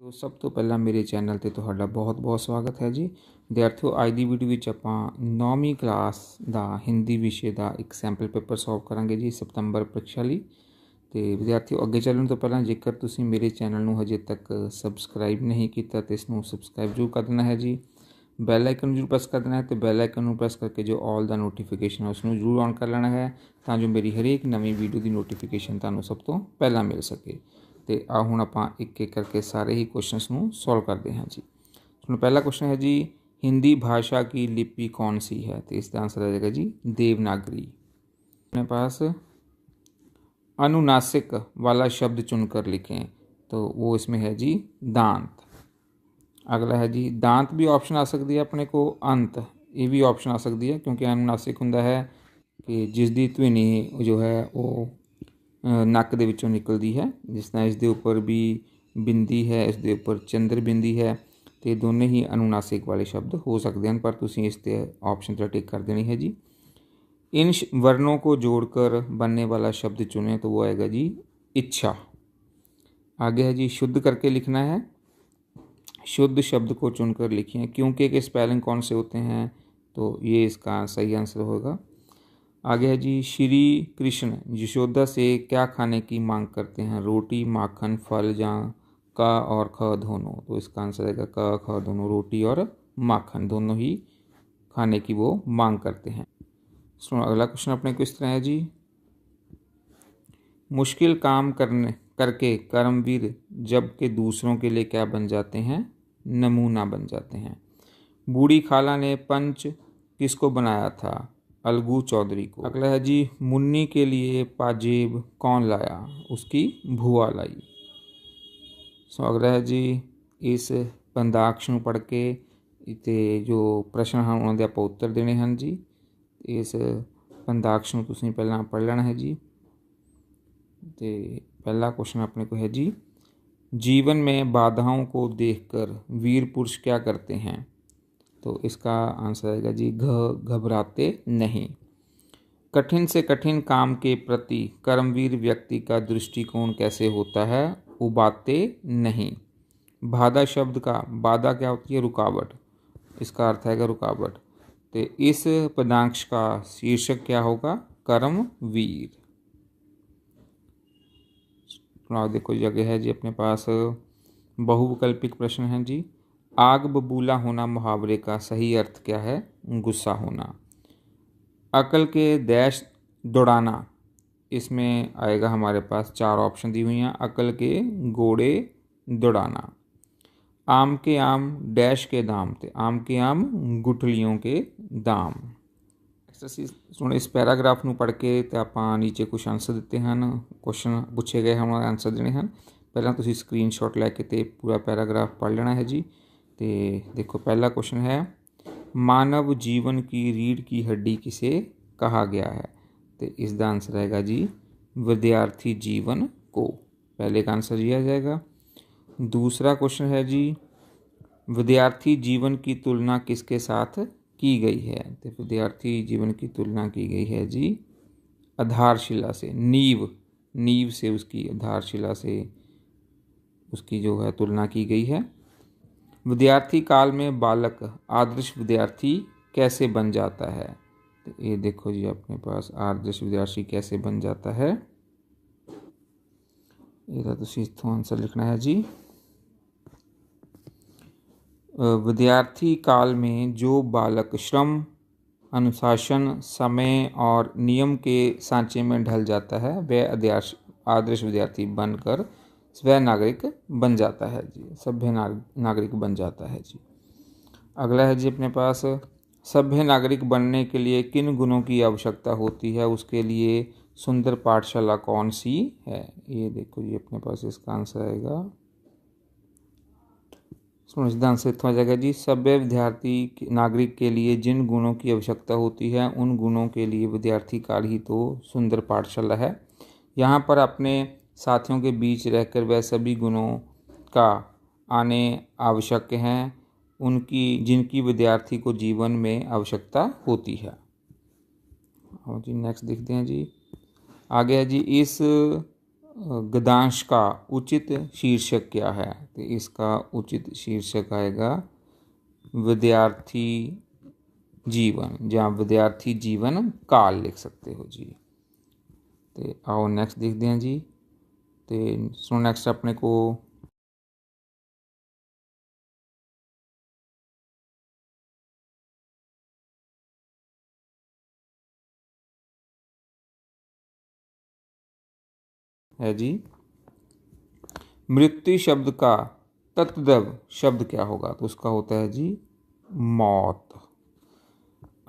तो सब तो पहला मेरे चैनल ਤੇ ਤੁਹਾਡਾ ਬਹੁਤ-ਬਹੁਤ ਸਵਾਗਤ ਹੈ ਜੀ। ਵਿਦਿਆਰਥੀਓ, ਅੱਜ ਦੀ ਵੀਡੀਓ ਵਿੱਚ ਆਪਾਂ 9ਵੀਂ ਕਲਾਸ ਦਾ ਹਿੰਦੀ ਵਿਸ਼ੇ ਦਾ ਇੱਕ ਸੈਂਪਲ ਪੇਪਰ ਸੋਲਵ ਕਰਾਂਗੇ ਜੀ ਸਤੰਬਰ ਪ੍ਰੀਖਿਆ ਲਈ। ਤੇ ਵਿਦਿਆਰਥੀਓ, ਅੱਗੇ ਚੱਲਣ ਤੋਂ ਪਹਿਲਾਂ ਜੇਕਰ ਤੁਸੀਂ ਮੇਰੇ ਚੈਨਲ ਨੂੰ ਹਜੇ ਤੱਕ ਸਬਸਕ੍ਰਾਈਬ ਨਹੀਂ ਕੀਤਾ ਤਾਂ ਇਸ ਨੂੰ ਸਬਸਕ੍ਰਾਈਬ ਜ਼ਰੂਰ ਕਰ ਦੇਣਾ ਹੈ ਜੀ। ਬੈਲ ਆਈਕਨ ਜ਼ਰੂਰ ਪ੍ਰੈਸ ਕਰ ਦੇਣਾ ਹੈ ਤੇ ਬੈਲ ਆਈਕਨ ਨੂੰ ਪ੍ਰੈਸ ਕਰਕੇ ਜੋ ਆਲ ਦਾ ਨੋਟੀਫਿਕੇਸ਼ਨ ਹੈ ਉਸ ਨੂੰ ਜ਼ਰੂਰ ਔਨ ਕਰ ਲੈਣਾ ਹੈ ਤਾਂ ਜੋ ਮੇਰੀ ਹਰੇਕ ਨਵੀਂ ਵੀਡੀਓ ਦੀ ਨੋਟੀਫਿਕੇਸ਼ਨ ਤੁਹਾਨੂੰ ਸਭ ਤੋਂ ਪਹਿਲਾਂ ਮਿਲ ਸਕੇ। तो आ हुण आपां एक एक करके सारे ही क्वेश्चनस नूं सॉल्व करते हैं जी। सुनो, पहला क्वेश्चन है जी, हिंदी भाषा की लिपि कौन सी है? तो इसका आंसर आ जाएगा जी देवनागरी। अपने पास अनुनासिक वाला शब्द चुनकर लिखें, तो वो इसमें है जी दांत। अगला है जी दांत भी ऑप्शन आ सकती है अपने को, अंत ये भी ऑप्शन आ सकती है क्योंकि अनुनासिक हुंदा है कि जिसकी ध्वनि जो है वो नक दे विचों निकलती है, जिस तरह इसके उपर भी बिंदी है, इसके उपर चंद्र बिंदी है, तो दोनों ही अनुनासिक वाले शब्द हो सकते हैं, पर तुसीं इस ते ऑप्शन पर टिक कर देनी है जी। इन वर्णों को जोड़कर बनने वाला शब्द चुने, तो वो आएगा जी इच्छा। आगे है जी शुद्ध करके लिखना है, शुद्ध शब्द को चुनकर लिखिए। क्योंकि के स्पेलिंग कौन से होते हैं, तो ये इसका सही आंसर होगा। आगे है जी श्री कृष्ण यशोदा से क्या खाने की मांग करते हैं? रोटी, माखन, फल या क और ख दोनों? तो इसका आंसर आएगा क ख दोनों, रोटी और माखन दोनों ही खाने की वो मांग करते हैं। सुनो, अगला क्वेश्चन अपने को इस तरह है जी, मुश्किल काम करके कर्मवीर जबकि दूसरों के लिए क्या बन जाते हैं? नमूना बन जाते हैं। बूढ़ी खाला ने पंच किसको बनाया था? अलगू चौधरी को। अगला है जी मुन्नी के लिए पाजेब कौन लाया? उसकी भूआ लाई। सो अगला है जी इस पंदाक्ष नूं पढ़ के ते जो प्रश्न हैं उन्होंने आपां उत्तर देने हैं जी। इस पंदाक्ष नूं तुसीं पहलां पढ़ लेना है जी। ते पहला क्वेश्चन अपने को है जी, जीवन में बाधाओं को देखकर वीर पुरुष क्या करते हैं? तो इसका आंसर आएगा जी घबराते नहीं। कठिन से कठिन काम के प्रति कर्मवीर व्यक्ति का दृष्टिकोण कैसे होता है? उबाते नहीं। बाधा शब्द का बाधा क्या होती है? रुकावट, इसका अर्थ है रुकावट। तो इस पदांश का शीर्षक क्या होगा? कर्मवीर। देखो जगह है जी अपने पास बहुविकल्पिक प्रश्न है जी। आग बबूला होना मुहावरे का सही अर्थ क्या है? गुस्सा होना। अकल के डैश दौड़ाना, इसमें आएगा हमारे पास चार ऑप्शन दी हुई हैं। अकल के घोड़े दौड़ाना। आम के आम डैश के दाम, थे आम के आम गुठलियों के दाम। सुन, इस पैराग्राफ नूं पढ़ के तो आपां नीचे कुछ आंसर दिते हैं, क्वेश्चन पूछे गए हैं, आंसर देने हैं। पहला तुसीं स्क्रीनशॉट लैके ते पूरा पैराग्राफ पढ़ लेना है जी। तो देखो पहला क्वेश्चन है, मानव जीवन की रीढ़ की हड्डी किसे कहा गया है? तो इसका आंसर आएगा जी विद्यार्थी जीवन को। पहले का आंसर ये आ जाएगा। दूसरा क्वेश्चन है जी, विद्यार्थी जीवन की तुलना किसके साथ की गई है? तो विद्यार्थी जीवन की तुलना की गई है जी आधारशिला से, नींव से, उसकी आधारशिला से उसकी जो है तुलना की गई है। विद्यार्थी काल में बालक आदर्श विद्यार्थी कैसे बन जाता है? तो ये देखो जी अपने पास आदर्श विद्यार्थी कैसे बन जाता है, ये तो इत्थों आंसर लिखना है जी। विद्यार्थी काल में जो बालक श्रम, अनुशासन, समय और नियम के सांचे में ढल जाता है वह आदर्श विद्यार्थी बनकर स्व नागरिक बन जाता है जी, सभ्य नागरिक बन जाता है जी। अगला है जी अपने पास, सभ्य नागरिक बनने के लिए किन गुणों की आवश्यकता होती है? उसके लिए सुंदर पाठशाला कौन सी है? ये देखो जी अपने पास इसका आंसर आएगा, सुनो इसका आंसर इतना आ जाएगा जी, सभ्य विद्यार्थी नागरिक के लिए जिन गुणों की आवश्यकता होती है उन गुणों के लिए विद्यार्थी काल ही तो सुंदर पाठशाला है। यहाँ पर अपने साथियों के बीच रहकर वह सभी गुणों का आने आवश्यक हैं उनकी जिनकी विद्यार्थी को जीवन में आवश्यकता होती है। और जी नेक्स्ट देखते हैं जी। आगे है जी, इस गद्यांश का उचित शीर्षक क्या है? तो इसका उचित शीर्षक आएगा विद्यार्थी जीवन, जहाँ विद्यार्थी जीवन काल लिख सकते हो जी। तो आओ नैक्सट देखते हैं जी। तो सो नैक्सट अपने को है जी, मृत्यु शब्द का तत्दव शब्द क्या होगा? तो उसका होता है जी मौत।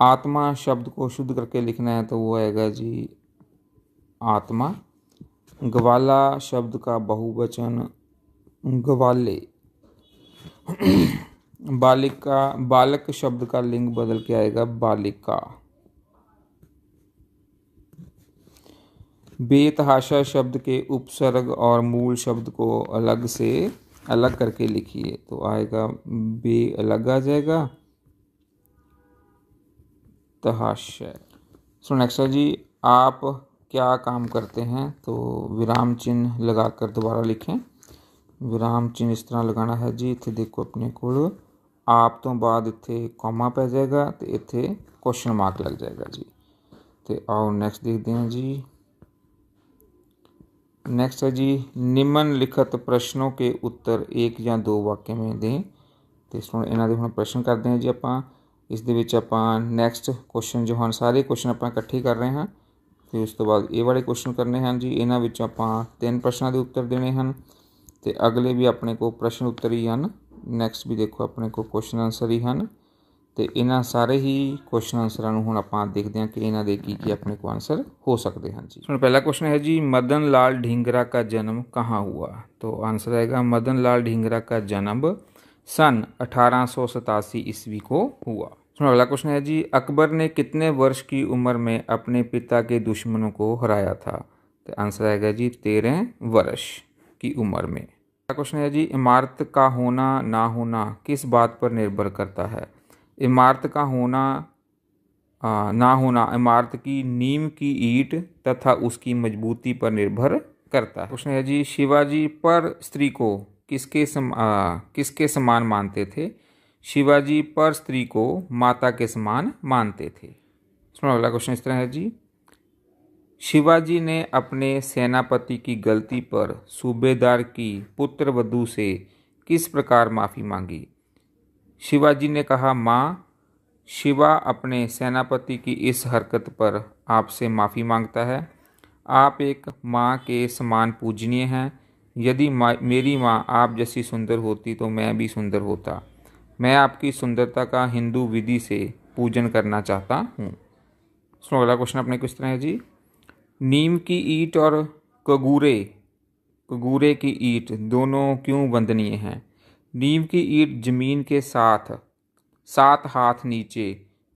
आत्मा शब्द को शुद्ध करके लिखना है तो वो आएगा जी आत्मा। ग्वाला शब्द का बहुवचन ग्वाले। बालिका, बालक शब्द का लिंग बदल के आएगा बालिका। बेतहाशा शब्द के उपसर्ग और मूल शब्द को अलग से अलग करके लिखिए तो आएगा बे अलग आ जाएगा तहाशय। सो नेक्स्ट है जी, आप क्या काम करते हैं? तो विराम चिन्ह लगाकर दोबारा लिखें। विराम चिन्ह इस तरह लगाना है जी, इत्थे देखो अपने को आप तो बाद इत्थे कॉमा पै जाएगा तो इत्थे क्वेश्चन मार्क लग जाएगा जी। तो आओ नेक्स्ट देखते हैं जी। नेक्स्ट है जी, निम्नलिखित प्रश्नों के उत्तर एक या दो वाक्य में दें। तो इसमें इन्हों के हम प्रश्न करते हैं जी। ਆਪਾਂ ਇਸ ਦੇ ਵਿੱਚ ਆਪਾਂ ਨੈਕਸਟ ਕੁਐਸਚਨ ਜੋ ਹਨ ਸਾਰੇ ਕੁਐਸਚਨ ਆਪਾਂ ਇਕੱਠੇ ਕਰ ਰਹੇ ਹਾਂ। ਫਿਰ ਉਸ ਤੋਂ ਬਾਅਦ ਇਹ ਵਾਲੇ ਕੁਐਸਚਨ ਕਰਨੇ ਹਨ ਜੀ। ਇਹਨਾਂ ਵਿੱਚ ਆਪਾਂ 3 ਪ੍ਰਸ਼ਨਾਂ ਦੇ ਉੱਤਰ ਦੇਣੇ ਹਨ ਤੇ ਅਗਲੇ ਵੀ ਆਪਣੇ ਕੋਲ ਪ੍ਰਸ਼ਨ ਉੱਤਰ ਹੀ ਹਨ। ਨੈਕਸਟ ਵੀ ਦੇਖੋ ਆਪਣੇ ਕੋਲ ਕੁਐਸਚਨ ਆਨਸਰ ਹੀ ਹਨ ਤੇ ਇਹਨਾਂ ਸਾਰੇ ਹੀ ਕੁਐਸਚਨ ਆਨਸਰਾਂ ਨੂੰ ਹੁਣ ਆਪਾਂ ਦੇਖਦੇ ਹਾਂ ਕਿ ਇਹਨਾਂ ਦੇ ਕੀ ਕੀ ਆਪਣੇ ਕੋਲ ਆਨਸਰ हो सकते हैं जी। पहला क्वेश्चन है जी, मदन लाल ढींगरा का जन्म कहाँ हुआ? तो आंसर आएगा मदन लाल ढींगरा का जन्म सन 1887 ईस्वी को हुआ। अगला क्वेश्चन है जी, अकबर ने कितने वर्ष की उम्र में अपने पिता के दुश्मनों को हराया था? तो आंसर आएगा जी 13 वर्ष की उम्र में। अगला क्वेश्चन है जी, इमारत का होना ना होना किस बात पर निर्भर करता है? इमारत का होना ना होना इमारत की नींव की ईंट तथा उसकी मजबूती पर निर्भर करता है। क्वेश्चन है जी, शिवाजी पर स्त्री को किसके समान मानते थे? शिवाजी पर स्त्री को माता के समान मानते थे। सुनो अगला क्वेश्चन इस तरह है जी, शिवाजी ने अपने सेनापति की गलती पर सूबेदार की पुत्र वधू से किस प्रकार माफ़ी मांगी? शिवाजी ने कहा, माँ, शिवा अपने सेनापति की इस हरकत पर आपसे माफ़ी मांगता है। आप एक माँ के समान पूजनीय हैं। यदि मेरी माँ आप जैसी सुंदर होती तो मैं भी सुंदर होता। मैं आपकी सुंदरता का हिंदू विधि से पूजन करना चाहता हूँ। सुनो अगला क्वेश्चन अपने किस तरह है जी, नीम की ईंट और कगूरे की ईंट दोनों क्यों वंदनीय हैं? नीम की ईंट जमीन के साथ 7 हाथ नीचे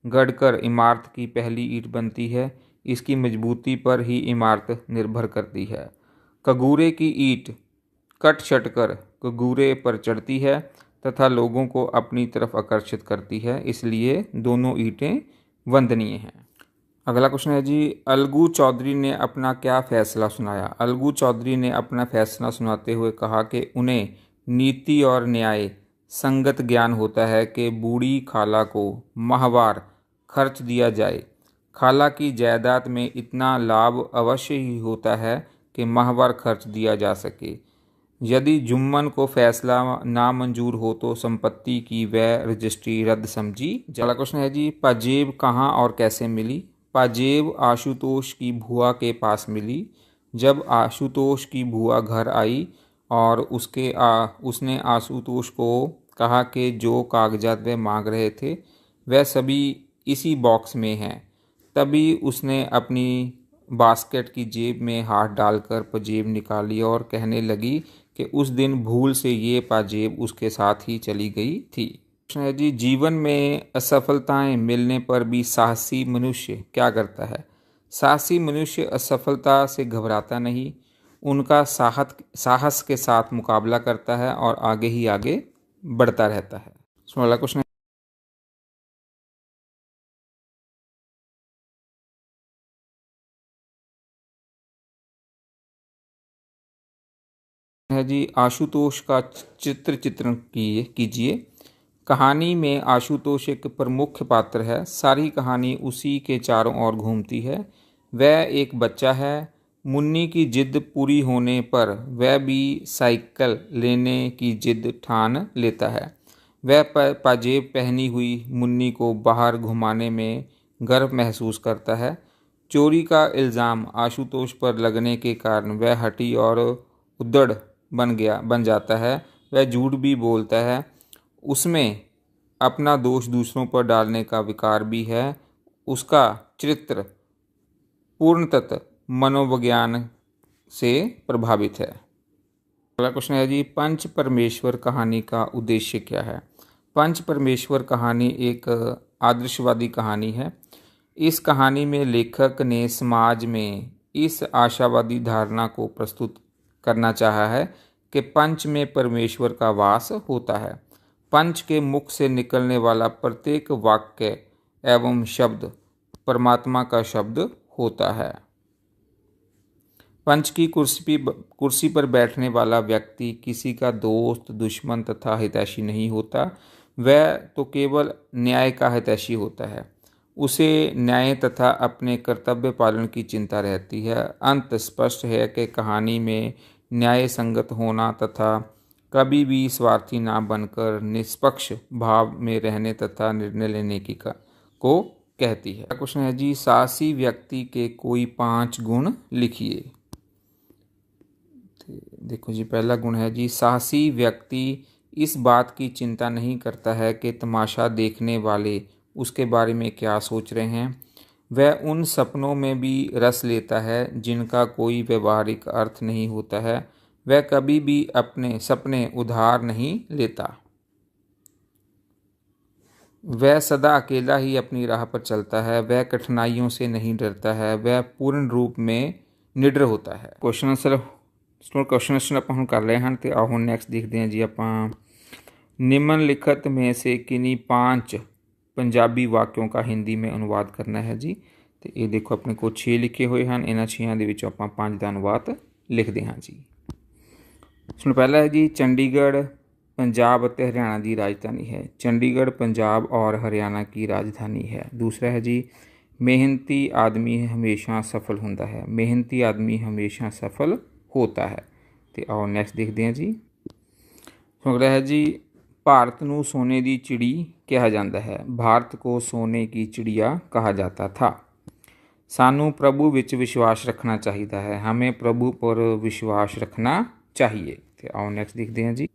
गड़कर इमारत की पहली ईंट बनती है। इसकी मजबूती पर ही इमारत निर्भर करती है। कगूरे की ईंट कट छटकर कगूरे पर चढ़ती है तथा लोगों को अपनी तरफ आकर्षित करती है, इसलिए दोनों ईंटें वंदनीय हैं। अगला क्वेश्चन है जी, अलगू चौधरी ने अपना क्या फैसला सुनाया? अलगू चौधरी ने अपना फैसला सुनाते हुए कहा कि उन्हें नीति और न्याय संगत ज्ञान होता है कि बूढ़ी खाला को माहवार खर्च दिया जाए। खाला की जायदाद में इतना लाभ अवश्य ही होता है कि माहवार खर्च दिया जा सके। यदि जुम्मन को फैसला नामंजूर हो तो संपत्ति की वह रजिस्ट्री रद्द समझी। अगला क्वेश्चन है जी, पाजेब कहाँ और कैसे मिली? पाजेब आशुतोष की भुआ के पास मिली। जब आशुतोष की भुआ घर आई और उसने आशुतोष को कहा कि जो कागजात वे मांग रहे थे वह सभी इसी बॉक्स में हैं, तभी उसने अपनी बास्केट की जेब में हाथ डालकर पाजेब निकाली और कहने लगी कि उस दिन भूल से ये पाजेब उसके साथ ही चली गई थी। प्रश्न है जी, जीवन में असफलताएं मिलने पर भी साहसी मनुष्य क्या करता है? साहसी मनुष्य असफलता से घबराता नहीं, उनका साहस के साथ मुकाबला करता है और आगे ही आगे बढ़ता रहता है। अगला क्वेश्चन है जी, आशुतोष का चित्रण कीजिए। कहानी में आशुतोष एक प्रमुख पात्र है। सारी कहानी उसी के चारों ओर घूमती है। वह एक बच्चा है। मुन्नी की जिद पूरी होने पर वह भी साइकिल लेने की जिद ठान लेता है। वह पाजेब पहनी हुई मुन्नी को बाहर घुमाने में गर्व महसूस करता है। चोरी का इल्ज़ाम आशुतोष पर लगने के कारण वह हठी और उद्दड़ बन जाता है। वह झूठ भी बोलता है। उसमें अपना दोष दूसरों पर डालने का विकार भी है। उसका चरित्र पूर्णतः मनोविज्ञान से प्रभावित है। अगला क्वेश्चन है जी, पंच परमेश्वर कहानी का उद्देश्य क्या है? पंच परमेश्वर कहानी एक आदर्शवादी कहानी है। इस कहानी में लेखक ने समाज में इस आशावादी धारणा को प्रस्तुत करना चाहा है कि पंच में परमेश्वर का वास होता है। पंच के मुख से निकलने वाला प्रत्येक वाक्य एवं शब्द परमात्मा का शब्द होता है। पंच की कुर्सी पर बैठने वाला व्यक्ति किसी का दोस्त, दुश्मन तथा हितैषी नहीं होता। वह तो केवल न्याय का हितैषी होता है। उसे न्याय तथा अपने कर्तव्य पालन की चिंता रहती है। अंत स्पष्ट है कि कहानी में न्याय संगत होना तथा कभी भी स्वार्थी ना बनकर निष्पक्ष भाव में रहने तथा निर्णय लेने को कहती है। क्वेश्चन है जी, साहसी व्यक्ति के कोई 5 गुण लिखिए। देखो जी, पहला गुण है जी, साहसी व्यक्ति इस बात की चिंता नहीं करता है कि तमाशा देखने वाले उसके बारे में क्या सोच रहे हैं। वह उन सपनों में भी रस लेता है जिनका कोई व्यवहारिक अर्थ नहीं होता है। वह कभी भी अपने सपने उधार नहीं लेता। वह सदा अकेला ही अपनी राह पर चलता है। वह कठिनाइयों से नहीं डरता है। वह पूर्ण रूप में निडर होता है। क्वेश्चन आंसर ਆਪਾਂ ਹੁਣ ਕਰ ਲਏ ਹਨ ਤੇ ਆਓ ਹੁਣ ਨੈਕਸਟ ਦੇਖਦੇ ਹਾਂ ਜੀ ਆਪਾਂ निम्नलिखित में से किन्हीं 5 पंजाबी वाक्यों का हिंदी में अनुवाद करना है जी। तो ये देखो अपने को 6 लिखे हुए हैं। इन्होंने 6 ਦੇ ਵਿੱਚੋਂ ਆਪਾਂ 5 ਦਾ अनुवाद लिखते हैं जी। सुन पहला है जी, चंडीगढ़ पंजाब और हरियाणा की राजधानी है। चंडीगढ़ पंजाब और हरियाणा की राजधानी है। दूसरा है जी, मेहनती आदमी हमेशा सफल होता है। मेहनती आदमी हमेशा सफल होता है। तो आओ नेक्स्ट देखते हैं जी। अगला है जी, भारत को सोने की चिड़ी कहा जाता है। भारत को सोने की चिड़िया कहा जाता था। सानू प्रभु विच विश्वास रखना चाहिए है। हमें प्रभु पर विश्वास रखना चाहिए। तो आओ नेक्स्ट देखते हैं जी।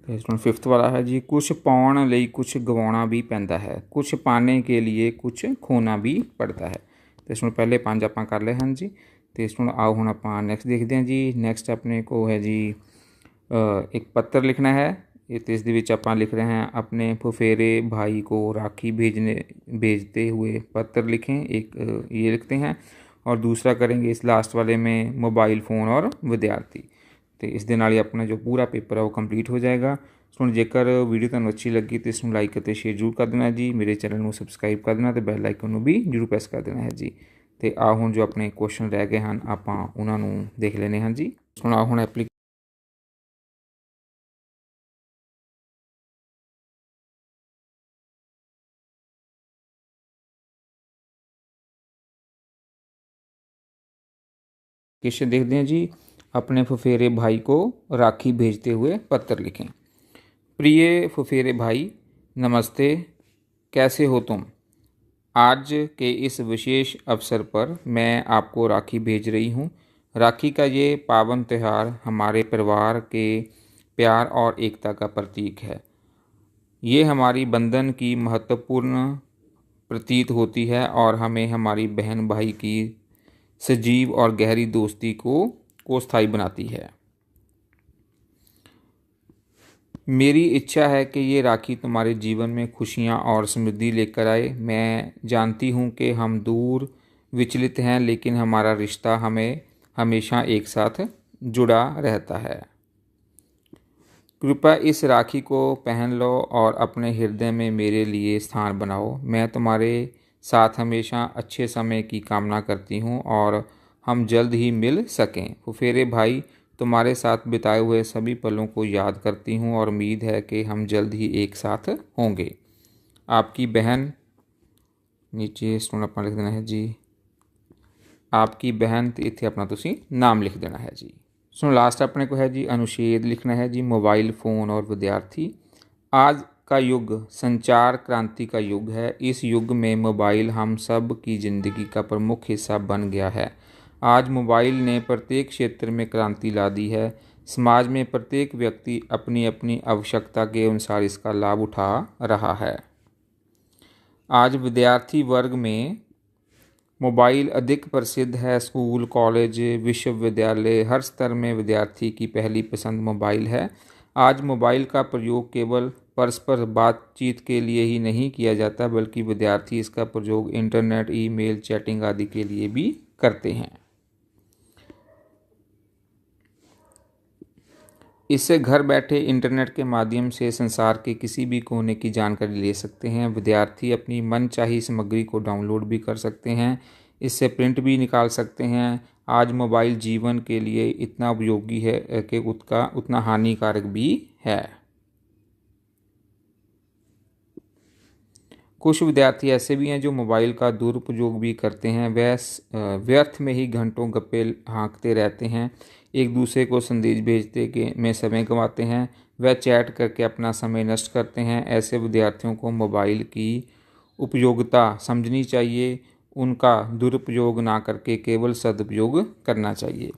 तो 5th वाला है जी, कुछ पाने लिए कुछ गवाना भी पैंदा है। कुछ पाने के लिए कुछ खोना भी पड़ता है। तो इसमें पहले 5 आप कर ले हैं जी। तो इसमें आओ हम आप नैक्सट देखते हैं जी। नैक्सट अपने को है जी, एक पत्र लिखना है। तो इस आप लिख रहे हैं, अपने फुफेरे भाई को राखी भेजते हुए पत्र लिखें। एक ये लिखते हैं और दूसरा करेंगे इस लास्ट वाले में मोबाइल फ़ोन और विद्यार्थी। तो इस दे नाल ही अपना जो पूरा पेपर है वो कंप्लीट हो जाएगा। सुन जेकर वीडियो तुहानूं अच्छी लगी तो इसमें लाइक और शेयर जरूर कर देना जी। मेरे चैनल को सबसक्राइब कर देना तो बैल आइकन को भी जरूर प्रेस कर देना है जी। तो आ हुण जो अपने क्वेश्चन रह गए हैं आपां उन्हां नूं देख लेने हैं जी। सुन आ हुण एप्लीकेशन देखते हैं जी। अपने फुफेरे भाई को राखी भेजते हुए पत्र लिखें। प्रिय फुफेरे भाई, नमस्ते, कैसे हो तुम? आज के इस विशेष अवसर पर मैं आपको राखी भेज रही हूँ। राखी का ये पावन त्यौहार हमारे परिवार के प्यार और एकता का प्रतीक है। ये हमारी बंधन की महत्वपूर्ण प्रतीत होती है और हमें हमारी बहन भाई की सजीव और गहरी दोस्ती को स्थायी बनाती है। मेरी इच्छा है कि ये राखी तुम्हारे जीवन में खुशियाँ और समृद्धि लेकर आए। मैं जानती हूँ कि हम दूर विचलित हैं, लेकिन हमारा रिश्ता हमें हमेशा एक साथ जुड़ा रहता है। कृपया इस राखी को पहन लो और अपने हृदय में मेरे लिए स्थान बनाओ। मैं तुम्हारे साथ हमेशा अच्छे समय की कामना करती हूँ और हम जल्द ही मिल सकें। फुफेरे भाई, तुम्हारे साथ बिताए हुए सभी पलों को याद करती हूँ और उम्मीद है कि हम जल्द ही एक साथ होंगे। आपकी बहन, नीचे स्टूडेंट अपना लिख देना है जी, आपकी बहन तो इत्थे अपना तुसी नाम लिख देना है जी। सो लास्ट अपने को है जी अनुच्छेद लिखना है जी, मोबाइल फ़ोन और विद्यार्थी। आज का युग संचार क्रांति का युग है। इस युग में मोबाइल हम सब की ज़िंदगी का प्रमुख हिस्सा बन गया है। आज मोबाइल ने प्रत्येक क्षेत्र में क्रांति ला दी है। समाज में प्रत्येक व्यक्ति अपनी अपनी आवश्यकता के अनुसार इसका लाभ उठा रहा है। आज विद्यार्थी वर्ग में मोबाइल अधिक प्रसिद्ध है। स्कूल, कॉलेज, विश्वविद्यालय, हर स्तर में विद्यार्थी की पहली पसंद मोबाइल है। आज मोबाइल का प्रयोग केवल परस्पर बातचीत के लिए ही नहीं किया जाता, बल्कि विद्यार्थी इसका प्रयोग इंटरनेट, ईमेल, चैटिंग आदि के लिए भी करते हैं। इससे घर बैठे इंटरनेट के माध्यम से संसार के किसी भी कोने की जानकारी ले सकते हैं। विद्यार्थी अपनी मनचाही सामग्री को डाउनलोड भी कर सकते हैं, इससे प्रिंट भी निकाल सकते हैं। आज मोबाइल जीवन के लिए इतना उपयोगी है कि उसका उतना हानिकारक भी है। कुछ विद्यार्थी ऐसे भी हैं जो मोबाइल का दुरुपयोग भी करते हैं। वह व्यर्थ में ही घंटों गप्पे हाँकते रहते हैं, एक दूसरे को संदेश भेजते के में समय गंवाते हैं, वह चैट करके अपना समय नष्ट करते हैं। ऐसे विद्यार्थियों को मोबाइल की उपयोगिता समझनी चाहिए, उनका दुरुपयोग ना करके केवल सदुपयोग करना चाहिए।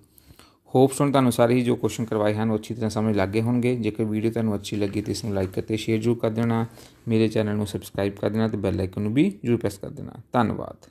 होप सुन तुहानू सारे ही जो क्वेश्चन करवाए हैं वो अच्छी तरह समझ लग गए होंगे। जेकर वीडियो तुहानू अच्छी लगी तो इसमें लाइक करते शेयर जरूर कर देना, मेरे चैनल को सबसक्राइब कर देना तो बैल आइकन भी जरूर प्रेस कर देना। धन्यवाद।